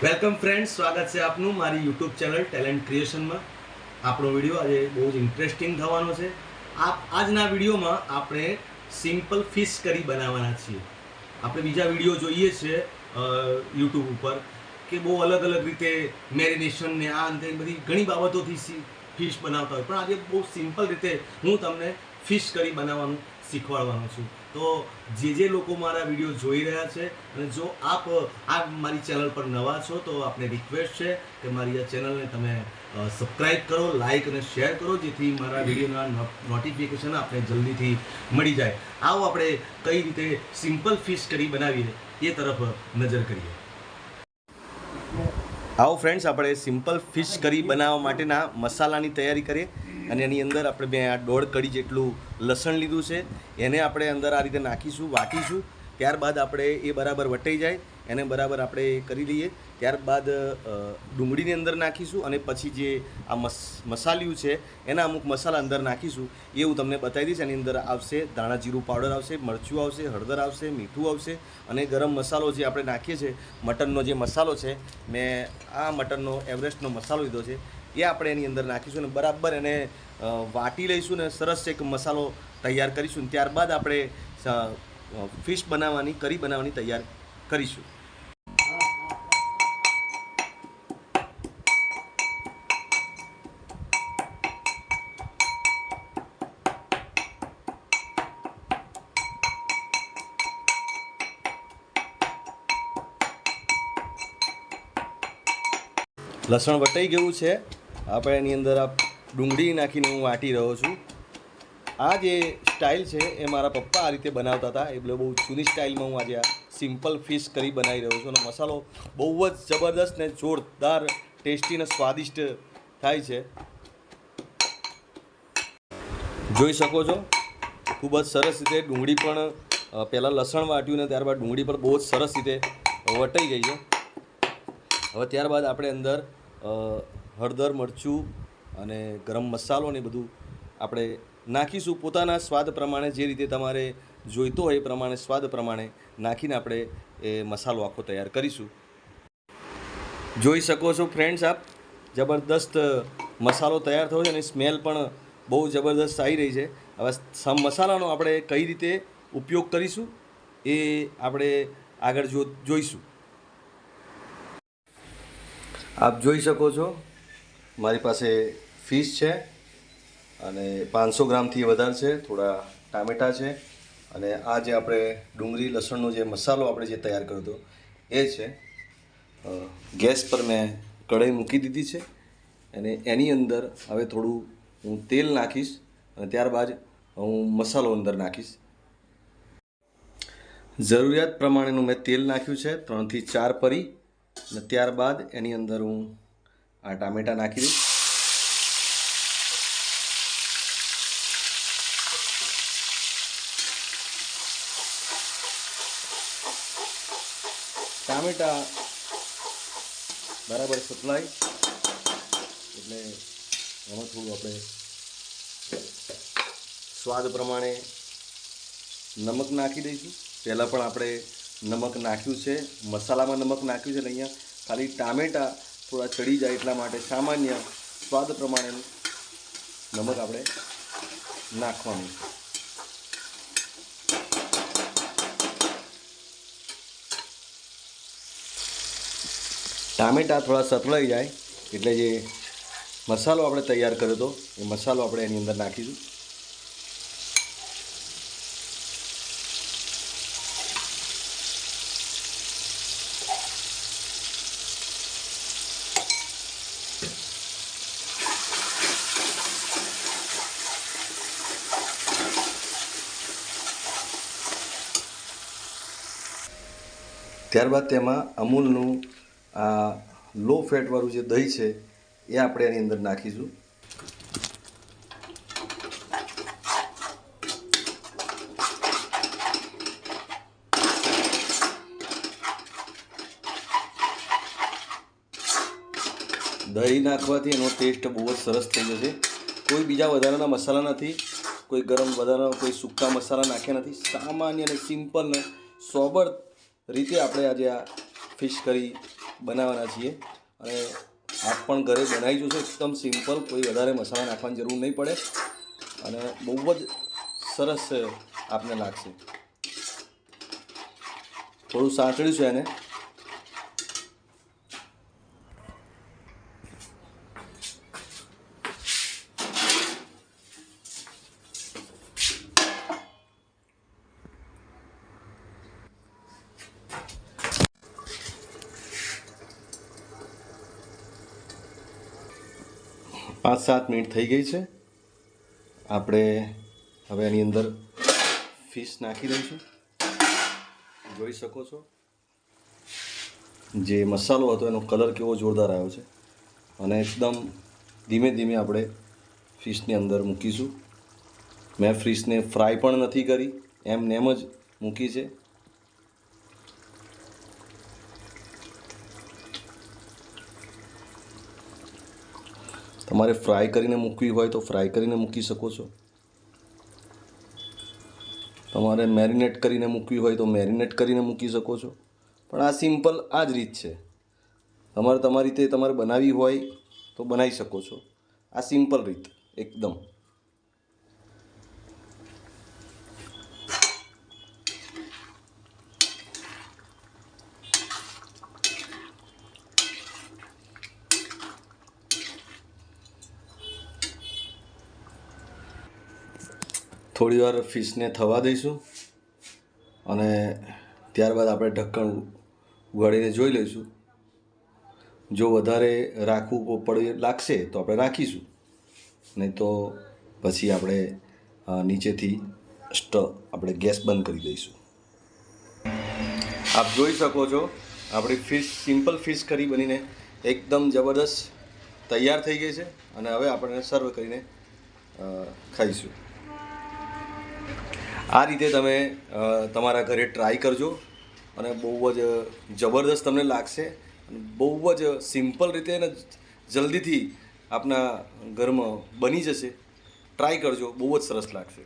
Welcome friends, સ્વાગત છે આપનું મારી યુટ્યુબ ચેનલ ટેલેન્ટ ક્રિએશનમાં। આપણો વિડીયો આજે બહુ જ ઇન્ટરેસ્ટિંગ થવાનો છે। આજના વિડીયોમાં આપણે સિમ્પલ ફિશ કરી બનાવવાના છીએ। આપણે બીજા વિડીયો જોઈએ છે યુટ્યુબ ઉપર કે બહુ અલગ અલગ રીતે મેરિનેશન ને આ અંતે બધી ઘણી બાબતોથી ફિશ બનાવતા હોય, પણ આજે બહુ સિમ્પલ રીતે હું તમને ફિશ કરી બનાવવાનું શીખવાડવાનો છું। તો જે લોકો મારા વિડીયો જોઈ રહ્યા છે અને જો આપ આ મારી ચેનલ પર નવા છો તો આપને રિક્વેસ્ટ છે કે મારી આ ચેનલને તમે સબસ્ક્રાઈબ કરો, લાઈક અને શેર કરો, જેથી મારા વિડીયોના નોટિફિકેશન આપને જલ્દીથી મળી જાય। આવો આપણે કઈ રીતે સિમ્પલ ફિશ કરી બનાવીએ એ તરફ નજર કરીએ। આવો ફ્રેન્ડ્સ, આપણે સિમ્પલ ફિશ કરી બનાવવા માટેના મસાલાની તૈયારી કરીએ। અને એની અંદર આપણે મેં આ 1.5 કળી જેટલું લસણ લીધું છે, એને આપણે અંદર આ રીતે નાખીશું, વાટીશું। ત્યારબાદ આપણે એ બરાબર વટાઈ જાય એને બરાબર આપણે કરી લઈએ। ત્યારબાદ ડુંગળીની અંદર નાખીશું અને પછી જે આ મસાલિયું છે એના અમુક મસાલા અંદર નાખીશું, એ હું તમને બતાવી દઈશ। એની અંદર આવશે ધાણા જીરું પાવડર આવશે, મરચું આવશે, હળદર આવશે, મીઠું આવશે અને ગરમ મસાલો જે આપણે નાખીએ છીએ, મટનનો જે મસાલો છે, મેં આ મટનનો એવરેસ્ટનો મસાલો લીધો છે, એ આપણે એની અંદર નાખીશું અને બરાબર એને વાટી લઈશું ને સરસ એક મસાલો તૈયાર કરીશું। ત્યારબાદ આપણે ફિશ બનાવવાની, કરી બનાવવાની તૈયાર કરીશું। લસણ વટાઈ ગયું છે, આપણે એની અંદર આ ડુંગળી નાખીને હું વાટી રહ્યો છું। આ જે સ્ટાઇલ છે એ મારા પપ્પા આ રીતે બનાવતા હતા, એટલે બહુ જૂની સ્ટાઇલમાં હું આજે આ સિમ્પલ ફિશ કરી બનાવી રહ્યો છું। અને મસાલો બહુ જ જબરદસ્ત ને જોરદાર ટેસ્ટી અને સ્વાદિષ્ટ થાય છે, જોઈ શકો છો। ખૂબ જ સરસ રીતે ડુંગળી પણ પહેલાં લસણ વાટ્યું ને ત્યારબાદ ડુંગળી પણ બહુ જ સરસ રીતે વટાઈ ગઈ છે। હવે ત્યારબાદ આપણે અંદર હળદર, મરચું અને ગરમ મસાલો ને બધું આપણે નાખીશું પોતાના સ્વાદ પ્રમાણે, જે રીતે તમારે જોઈતો હોય એ પ્રમાણે સ્વાદ પ્રમાણે નાખીને આપણે એ મસાલો આખો તૈયાર કરીશું। જોઈ શકો છો ફ્રેન્ડ્સ, આપ જબરદસ્ત મસાલો તૈયાર થયો છે અને સ્મેલ પણ બહુ જબરદસ્ત આવી રહી છે। હવે મસાલાનો આપણે કઈ રીતે ઉપયોગ કરીશું એ આપણે આગળ જોઈશું। આપ જોઈ શકો છો મારી પાસે ફિશ છે અને 500 ગ્રામથી વધારે છે, થોડા ટામેટાં છે અને આ જે આપણે ડુંગળી લસણનો જે મસાલો આપણે જે તૈયાર કર્યો હતો એ છે। ગેસ પર મેં કઢાઈ મૂકી દીધી છે અને એની અંદર હવે થોડું હું તેલ નાખીશ અને ત્યારબાદ હું મસાલો અંદર નાખીશ। જરૂરિયાત પ્રમાણેનું મેં તેલ નાખ્યું છે, 3 થી 4 પરી, અને ત્યારબાદ એની અંદર હું આ ટામેટાં નાખી દઈશ। ટામેટાં બરાબર સતલાય એટલે એમાં થોડું આપણે સ્વાદ પ્રમાણે નમક નાખી દઈશું। પહેલાં પણ આપણે નમક નાખ્યું છે, મસાલામાં નમક નાખ્યું છે, અને અહીંયા ખાલી ટામેટાં થોડા ચડી જાય એટલા માટે સામાન્ય સ્વાદ પ્રમાણેનું નમક આપણે નાખવાનું છે। ટામેટાં થોડા સતળાઈ જાય એટલે જે મસાલો આપણે તૈયાર કર્યો હતો એ મસાલો આપણે એની અંદર નાખીશું। ત્યારબાદ તેમાં અમૂલનું આ લો ફેટવાળું જે દહીં છે એ આપણે એની અંદર નાખીશું। દહીં નાખવાથી એનો ટેસ્ટ બહુ જ સરસ થઈ જશે। કોઈ બીજા વધારાના મસાલા નથી, કોઈ ગરમ વધારાના કોઈ સૂકા મસાલા નાખ્યા નથી, સામાન્ય અને સિમ્પલ ને સોબર રીતે આપણે આજે આ ફિશ કરી બનાવવાના છીએ અને આપ પણ ઘરે બનાવી જોશો. એકદમ સિમ્પલ, કોઈ વધારે મસાલા નાખવાની જરૂર નહીં પડે અને બહુ જ સરસ આપને લાગશે. થોડું સાંતળ્યું છે એને. પાંચ 7 મિનિટ થઈ ગઈ છે. આપણે હવે એની અંદર ફિશ નાખી દઈશું. જોઈ શકો છો જે મસાલો હતો એનો કલર કેવો જોરદાર આવ્યો છે. અને એકદમ ધીમે ધીમે આપણે ફિશની અંદર મૂકીશું. મેં ફિશને ફ્રાય પણ નથી કરી, એમ નેમ જ મૂકી છે. તમારે ફ્રાય કરીને મૂકવી હોય તો ફ્રાય કરીને મૂકી શકો છો. તમારે મેરિનેટ કરીને મૂકવી હોય તો મેરિનેટ કરીને મૂકી શકો છો. પણ આ સિમ્પલ આ જ રીત છે. તમારે તમારી રીતે તમારે બનાવવી હોય તો બનાવી શકો છો. આ સિમ્પલ રીત એકદમ. થોડી વાર ફિશને થવા દઈશું અને ત્યારબાદ આપણે ઢક્કણ ઉગાડીને જોઈ લઈશું. જો વધારે રાખવું પડે લાગશે તો આપણે રાખીશું, નહીં તો પછી આપણે નીચેથી આપણે ગેસ બંધ કરી દઈશું. આપ જોઈ શકો છો આપણી ફિશ, સિમ્પલ ફિશ કરી બનીને એકદમ જબરદસ્ત તૈયાર થઈ ગઈ છે. અને હવે આપણે સર્વ કરીને ખાઈશું. આ રીતે તમે તમારા ઘરે ટ્રાય કરજો અને બહુ જ જબરદસ્ત તમને લાગશે. બહુ જ સિમ્પલ રીતે અને જલ્દીથી આપના ઘરમાં બની જશે. ટ્રાય કરજો, બહુ જ સરસ લાગશે.